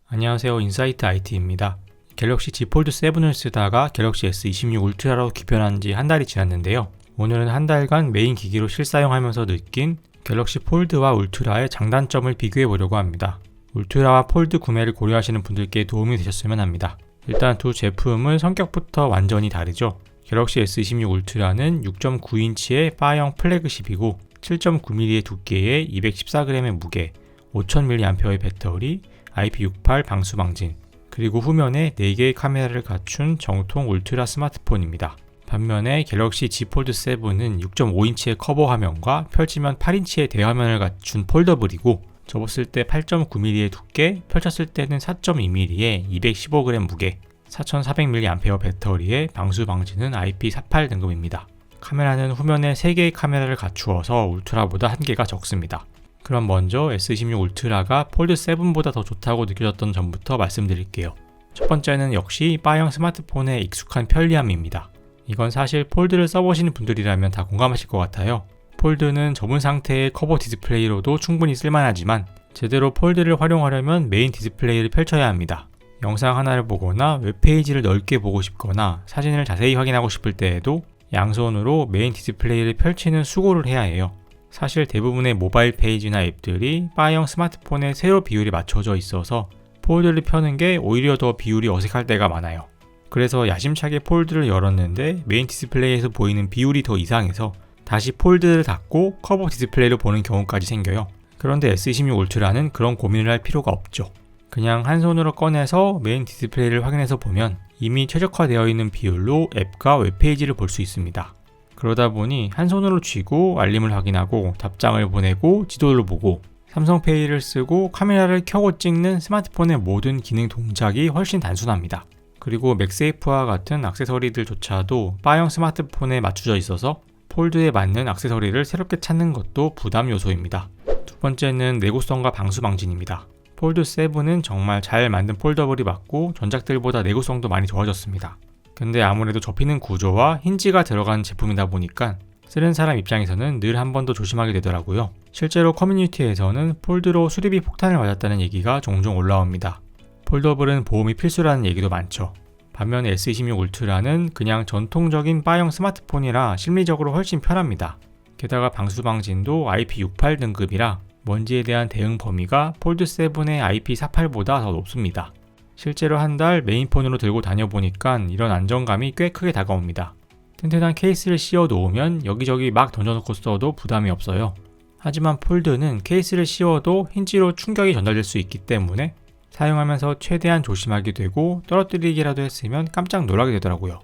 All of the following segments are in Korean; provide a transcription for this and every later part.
안녕하세요. 인사이트 IT입니다. 갤럭시 Z 폴드 7을 쓰다가 갤럭시 S26 울트라로 귀변한 지 한 달이 지났는데요. 오늘은 한 달간 메인 기기로 실사용하면서 느낀 갤럭시 폴드와 울트라의 장단점을 비교해 보려고 합니다. 울트라와 폴드 구매를 고려하시는 분들께 도움이 되셨으면 합니다. 일단 두 제품은 성격부터 완전히 다르죠. 갤럭시 S26 울트라는 6.9인치의 바형 플래그십이고 7.9mm의 두께에 214g의 무게, 5000mAh의 배터리, IP68 방수 방진, 그리고 후면에 4개의 카메라를 갖춘 정통 울트라 스마트폰입니다. 반면에 갤럭시 Z 폴드 7은 6.5인치의 커버 화면과 펼치면 8인치의 대화면을 갖춘 폴더블이고 접었을 때 8.9mm의 두께, 펼쳤을 때는 4.2mm의 215g 무게, 4400mAh 배터리의 방수 방진은 IP48 등급입니다. 카메라는 후면에 3개의 카메라를 갖추어서 울트라보다 한계가 적습니다. 그럼 먼저 S26 울트라가 폴드 7보다 더 좋다고 느껴졌던 점부터 말씀드릴게요. 첫 번째는 역시 바형 스마트폰의 익숙한 편리함입니다. 이건 사실 폴드를 써보시는 분들이라면 다 공감하실 것 같아요. 폴드는 접은 상태의 커버 디스플레이로도 충분히 쓸만하지만 제대로 폴드를 활용하려면 메인 디스플레이를 펼쳐야 합니다. 영상 하나를 보거나 웹페이지를 넓게 보고 싶거나 사진을 자세히 확인하고 싶을 때에도 양손으로 메인 디스플레이를 펼치는 수고를 해야 해요. 사실 대부분의 모바일 페이지나 앱들이 바형 스마트폰에 세로 비율이 맞춰져 있어서 폴드를 펴는 게 오히려 더 비율이 어색할 때가 많아요. 그래서 야심차게 폴드를 열었는데 메인 디스플레이에서 보이는 비율이 더 이상해서 다시 폴드를 닫고 커버 디스플레이를 보는 경우까지 생겨요. 그런데 S26 울트라는 그런 고민을 할 필요가 없죠. 그냥 한 손으로 꺼내서 메인 디스플레이를 확인해서 보면 이미 최적화되어 있는 비율로 앱과 웹페이지를 볼 수 있습니다. 그러다 보니 한 손으로 쥐고 알림을 확인하고 답장을 보내고 지도를 보고 삼성페이를 쓰고 카메라를 켜고 찍는 스마트폰의 모든 기능 동작이 훨씬 단순합니다. 그리고 맥세이프와 같은 액세서리들조차도 바형 스마트폰에 맞춰져 있어서 폴드에 맞는 액세서리를 새롭게 찾는 것도 부담 요소입니다. 두 번째는 내구성과 방수 방진입니다. 폴드 7은 정말 잘 만든 폴더블이 맞고 전작들보다 내구성도 많이 좋아졌습니다. 근데 아무래도 접히는 구조와 힌지가 들어간 제품이다 보니까 쓰는 사람 입장에서는 늘 한 번 더 조심하게 되더라고요. 실제로 커뮤니티에서는 폴드로 수리비 폭탄을 맞았다는 얘기가 종종 올라옵니다. 폴더블은 보험이 필수라는 얘기도 많죠. 반면에 S26 울트라는 그냥 전통적인 바형 스마트폰이라 심리적으로 훨씬 편합니다. 게다가 방수 방진도 IP68 등급이라 먼지에 대한 대응 범위가 폴드 7의 IP48보다 더 높습니다. 실제로 한 달 메인폰으로 들고 다녀보니까 이런 안정감이 꽤 크게 다가옵니다. 튼튼한 케이스를 씌워 놓으면 여기저기 막 던져놓고 써도 부담이 없어요. 하지만 폴드는 케이스를 씌워도 힌지로 충격이 전달될 수 있기 때문에 사용하면서 최대한 조심하게 되고 떨어뜨리기라도 했으면 깜짝 놀라게 되더라고요.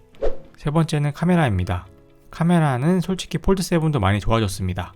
세 번째는 카메라입니다. 카메라는 솔직히 폴드 7도 많이 좋아졌습니다.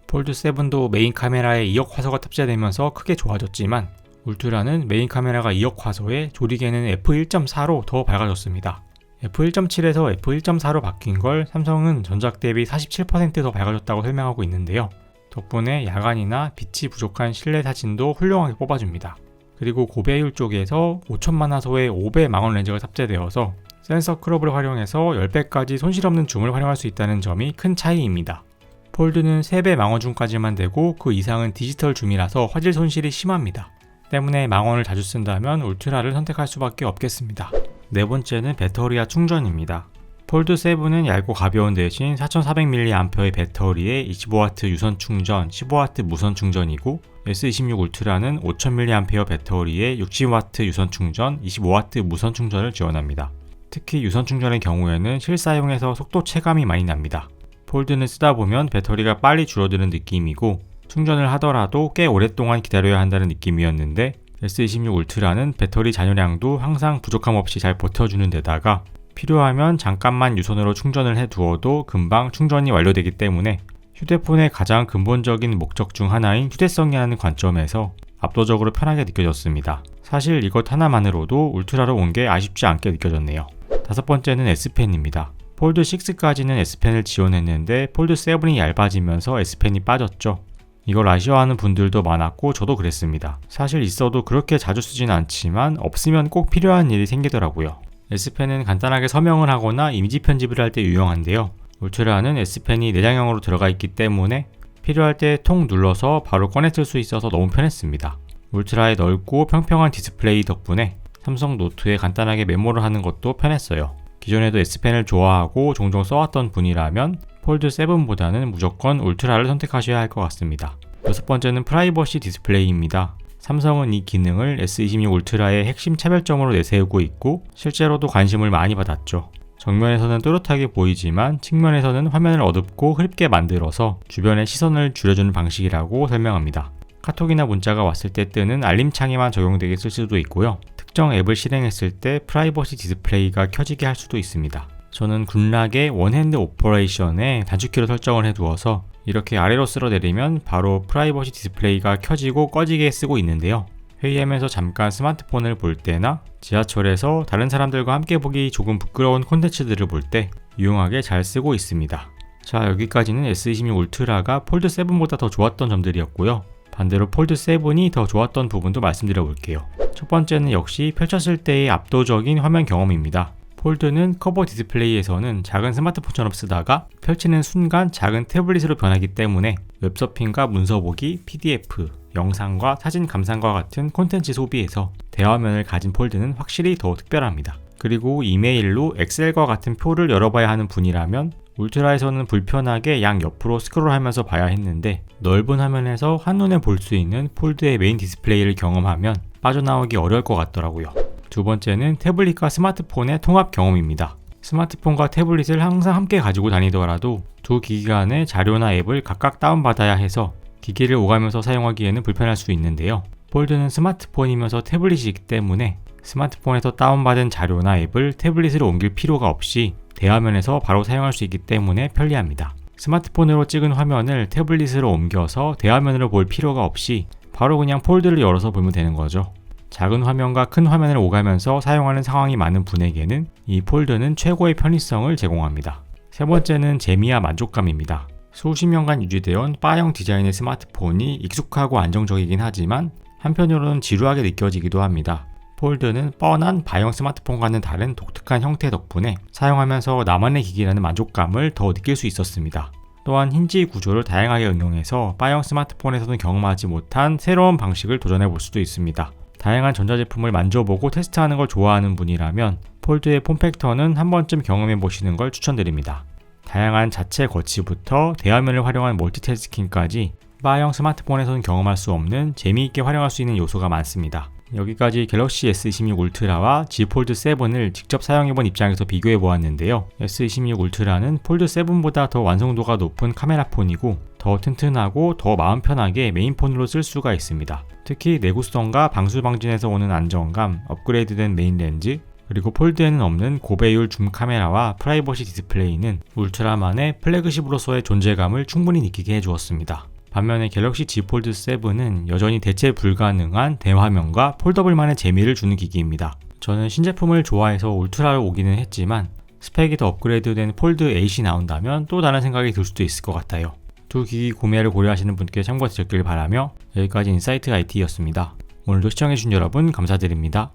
폴드 7도 메인 카메라에 2억 화소가 탑재되면서 크게 좋아졌지만 울트라는 메인 카메라가 2억 화소에 조리개는 f1.4로 더 밝아졌습니다. f1.7에서 f1.4로 바뀐 걸 삼성은 전작 대비 47% 더 밝아졌다고 설명하고 있는데요. 덕분에 야간이나 빛이 부족한 실내 사진도 훌륭하게 뽑아줍니다. 그리고 고배율 쪽에서 5000만 화소의 5배 망원 렌즈가 탑재되어서 센서 크롭을 활용해서 10배까지 손실 없는 줌을 활용할 수 있다는 점이 큰 차이입니다. 폴드는 3배 망원 줌까지만 되고 그 이상은 디지털 줌이라서 화질 손실이 심합니다. 때문에 망원을 자주 쓴다면 울트라를 선택할 수밖에 없겠습니다. 네 번째는 배터리와 충전입니다. 폴드 7은 얇고 가벼운 대신 4400mAh의 배터리에 25W 유선 충전, 15W 무선 충전이고 S26 울트라는 5000mAh 배터리에 60W 유선 충전, 25W 무선 충전을 지원합니다. 특히 유선 충전의 경우에는 실사용에서 속도 체감이 많이 납니다. 폴드는 쓰다 보면 배터리가 빨리 줄어드는 느낌이고 충전을 하더라도 꽤 오랫동안 기다려야 한다는 느낌이었는데 S26 울트라는 배터리 잔여량도 항상 부족함 없이 잘 버텨주는 데다가 필요하면 잠깐만 유선으로 충전을 해두어도 금방 충전이 완료되기 때문에 휴대폰의 가장 근본적인 목적 중 하나인 휴대성이라는 관점에서 압도적으로 편하게 느껴졌습니다. 사실 이것 하나만으로도 울트라로 온 게 아쉽지 않게 느껴졌네요. 다섯 번째는 S펜입니다. 폴드 6까지는 S펜을 지원했는데 폴드 7이 얇아지면서 S펜이 빠졌죠. 이걸 아쉬워하는 분들도 많았고 저도 그랬습니다. 사실 있어도 그렇게 자주 쓰진 않지만 없으면 꼭 필요한 일이 생기더라고요. S펜은 간단하게 서명을 하거나 이미지 편집을 할 때 유용한데요. 울트라는 S펜이 내장형으로 들어가 있기 때문에 필요할 때 통 눌러서 바로 꺼내 쓸 수 있어서 너무 편했습니다. 울트라의 넓고 평평한 디스플레이 덕분에 삼성 노트에 간단하게 메모를 하는 것도 편했어요. 기존에도 S펜을 좋아하고 종종 써왔던 분이라면 폴드 7보다는 무조건 울트라를 선택하셔야 할 것 같습니다. 여섯 번째는 프라이버시 디스플레이입니다. 삼성은 이 기능을 S26 울트라의 핵심 차별점으로 내세우고 있고 실제로도 관심을 많이 받았죠. 정면에서는 또렷하게 보이지만 측면에서는 화면을 어둡고 흐릿게 만들어서 주변의 시선을 줄여주는 방식이라고 설명합니다. 카톡이나 문자가 왔을 때 뜨는 알림창에만 적용되게 쓸 수도 있고요. 특정 앱을 실행했을 때 프라이버시 디스플레이가 켜지게 할 수도 있습니다. 저는 굿락의 원핸드 오퍼레이션에 단축키로 설정을 해두어서 이렇게 아래로 쓸어 내리면 바로 프라이버시 디스플레이가 켜지고 꺼지게 쓰고 있는데요. 회의하면서 잠깐 스마트폰을 볼 때나 지하철에서 다른 사람들과 함께 보기 조금 부끄러운 콘텐츠들을 볼 때 유용하게 잘 쓰고 있습니다. 자, 여기까지는 S26 울트라가 폴드 7보다 더 좋았던 점들이었고요. 반대로 폴드 7이 더 좋았던 부분도 말씀드려 볼게요. 첫 번째는 역시 펼쳤을 때의 압도적인 화면 경험입니다. 폴드는 커버 디스플레이에서는 작은 스마트폰처럼 쓰다가 펼치는 순간 작은 태블릿으로 변하기 때문에 웹서핑과 문서 보기, PDF, 영상과 사진 감상과 같은 콘텐츠 소비에서 대화면을 가진 폴드는 확실히 더 특별합니다. 그리고 이메일로 엑셀과 같은 표를 열어봐야 하는 분이라면 울트라에서는 불편하게 양옆으로 스크롤하면서 봐야 했는데 넓은 화면에서 한눈에 볼 수 있는 폴드의 메인 디스플레이를 경험하면 빠져나오기 어려울 것 같더라고요. 두 번째는 태블릿과 스마트폰의 통합 경험입니다. 스마트폰과 태블릿을 항상 함께 가지고 다니더라도 두 기기 간의 자료나 앱을 각각 다운받아야 해서 기기를 오가면서 사용하기에는 불편할 수 있는데요. 폴드는 스마트폰이면서 태블릿이기 때문에 스마트폰에서 다운받은 자료나 앱을 태블릿으로 옮길 필요가 없이 대화면에서 바로 사용할 수 있기 때문에 편리합니다. 스마트폰으로 찍은 화면을 태블릿으로 옮겨서 대화면으로 볼 필요가 없이 바로 그냥 폴드를 열어서 보면 되는 거죠. 작은 화면과 큰 화면을 오가면서 사용하는 상황이 많은 분에게는 이 폴드는 최고의 편의성을 제공합니다. 세 번째는 재미와 만족감입니다. 수십 년간 유지되어온 바형 디자인의 스마트폰이 익숙하고 안정적이긴 하지만 한편으로는 지루하게 느껴지기도 합니다. 폴드는 뻔한 바형 스마트폰과는 다른 독특한 형태 덕분에 사용하면서 나만의 기기라는 만족감을 더 느낄 수 있었습니다. 또한 힌지 구조를 다양하게 응용해서 바형 스마트폰에서는 경험하지 못한 새로운 방식을 도전해 볼 수도 있습니다. 다양한 전자제품을 만져보고 테스트하는 걸 좋아하는 분이라면 폴드의 폼팩터는 한 번쯤 경험해 보시는 걸 추천드립니다. 다양한 자체 거치부터 대화면을 활용한 멀티태스킹까지 바형 스마트폰에서는 경험할 수 없는 재미있게 활용할 수 있는 요소가 많습니다. 여기까지 갤럭시 S26 울트라와 Z 폴드 7을 직접 사용해본 입장에서 비교해 보았는데요. S26 울트라는 폴드 7보다 더 완성도가 높은 카메라폰이고 더 튼튼하고 더 마음 편하게 메인폰으로 쓸 수가 있습니다. 특히 내구성과 방수 방진에서 오는 안정감, 업그레이드된 메인 렌즈, 그리고 폴드에는 없는 고배율 줌 카메라와 프라이버시 디스플레이는 울트라만의 플래그십으로서의 존재감을 충분히 느끼게 해주었습니다. 반면에 갤럭시 Z 폴드 7은 여전히 대체 불가능한 대화면과 폴더블만의 재미를 주는 기기입니다. 저는 신제품을 좋아해서 울트라를 오기는 했지만 스펙이 더 업그레이드된 폴드 8이 나온다면 또 다른 생각이 들 수도 있을 것 같아요. 두 기기 구매를 고려하시는 분께 참고되셨길 바라며 여기까지 인사이트 IT였습니다. 오늘도 시청해주신 여러분 감사드립니다.